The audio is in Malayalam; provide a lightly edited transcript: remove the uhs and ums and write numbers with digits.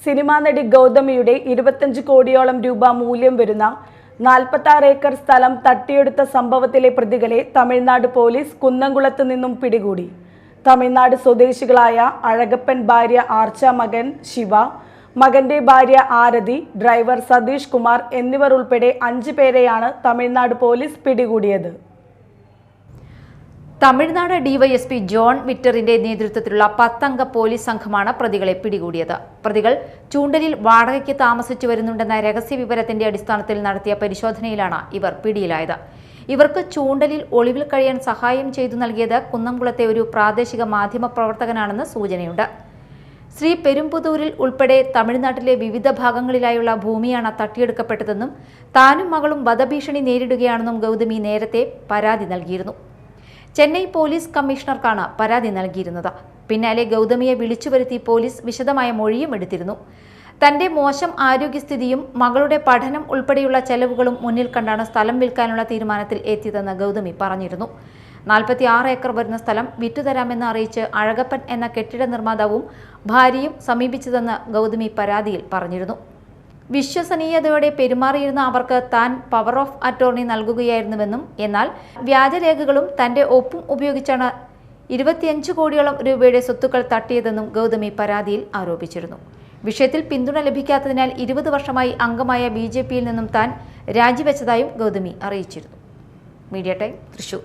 സിനിമാ നടി ഗൗതമിയുടെ 25 കോടിയോളം രൂപ മൂല്യം വരുന്ന 46 ഏക്കർ സ്ഥലം തട്ടിയെടുത്ത സംഭവത്തിലെ പ്രതികളെ തമിഴ്നാട് പോലീസ് കുന്നംകുളത്ത് നിന്നും പിടികൂടി. തമിഴ്നാട് സ്വദേശികളായ അഴകപ്പൻ ഭാര്യ ആർച്ച, മകൻ ശിവ, മകന്റെ ഭാര്യ ആരതി, ഡ്രൈവർ സതീഷ് കുമാർ എന്നിവർ ഉൾപ്പെടെ 5 പേരെയാണ് തമിഴ്നാട് പോലീസ് പിടികൂടിയത്. തമിഴ്നാട് ഡിവൈഎസ്പി ജോൺ വിറ്ററിന്റെ നേതൃത്വത്തിലുള്ള 10 അംഗ പോലീസ് സംഘമാണ് പ്രതികളെ പിടികൂടിയത്. പ്രതികൾ ചൂണ്ടലിൽ വാടകയ്ക്ക് താമസിച്ചു വരുന്നുണ്ടെന്ന രഹസ്യ വിവരത്തിന്റെ അടിസ്ഥാനത്തിൽ നടത്തിയ പരിശോധനയിലാണ് ഇവർ പിടിയിലായത്. ഇവർക്ക് ചൂണ്ടലിൽ ഒളിവിൽ കഴിയാൻ സഹായം ചെയ്തു നൽകിയത് കുന്നംകുളത്തെ ഒരു പ്രാദേശിക മാധ്യമ പ്രവർത്തകനാണെന്ന് സൂചനയുണ്ട്. ശ്രീ പെരുമ്പുതൂരിൽ ഉൾപ്പെടെ തമിഴ്നാട്ടിലെ വിവിധ ഭാഗങ്ങളിലായുള്ള ഭൂമിയാണ് തട്ടിയെടുക്കപ്പെട്ടതെന്നും താനും മകളും വധഭീഷണി നേരിടുകയാണെന്നും ഗൗതമി നേരത്തെ പരാതി നൽകിയിരുന്നു. ചെന്നൈ പോലീസ് കമ്മീഷണർക്കാണ് പരാതി നൽകിയിരുന്നത്. പിന്നാലെ ഗൗതമിയെ വിളിച്ചുവരുത്തി പോലീസ് വിശദമായ മൊഴിയും എടുത്തിരുന്നു. തന്റെ മോശം ആരോഗ്യസ്ഥിതിയും മകളുടെ പഠനം ഉൾപ്പെടെയുള്ള ചെലവുകളും മുന്നിൽ കണ്ടാണ് സ്ഥലം വിൽക്കാനുള്ള തീരുമാനത്തിൽ എത്തിയതെന്ന് ഗൗതമി പറഞ്ഞിരുന്നു. 46 ഏക്കർ വരുന്ന സ്ഥലം വിറ്റുതരാമെന്ന് അറിയിച്ച് അഴകപ്പൻ എന്ന കെട്ടിട നിർമ്മാതാവും ഭാര്യയും സമീപിച്ചതെന്ന് ഗൗതമി പരാതിയിൽ പറഞ്ഞിരുന്നു. വിശ്വസനീയതയോടെ പെരുമാറിയിരുന്ന അവർക്ക് താൻ പവർ ഓഫ് അറ്റോർണി നൽകുകയായിരുന്നുവെന്നും എന്നാൽ വ്യാജരേഖകളും തന്റെ ഒപ്പും ഉപയോഗിച്ചാണ് 25 കോടിയോളം രൂപയുടെ സ്വത്തുക്കൾ തട്ടിയതെന്നും ഗൗതമി പരാതിയിൽ ആരോപിച്ചിരുന്നു. വിഷയത്തിൽ പിന്തുണ ലഭിക്കാത്തതിനാൽ 20 വർഷമായി അംഗമായ BJP-യിൽ നിന്നും താൻ രാജിവെച്ചതായും ഗൗതമി അറിയിച്ചിരുന്നു. Media time, Thrissur.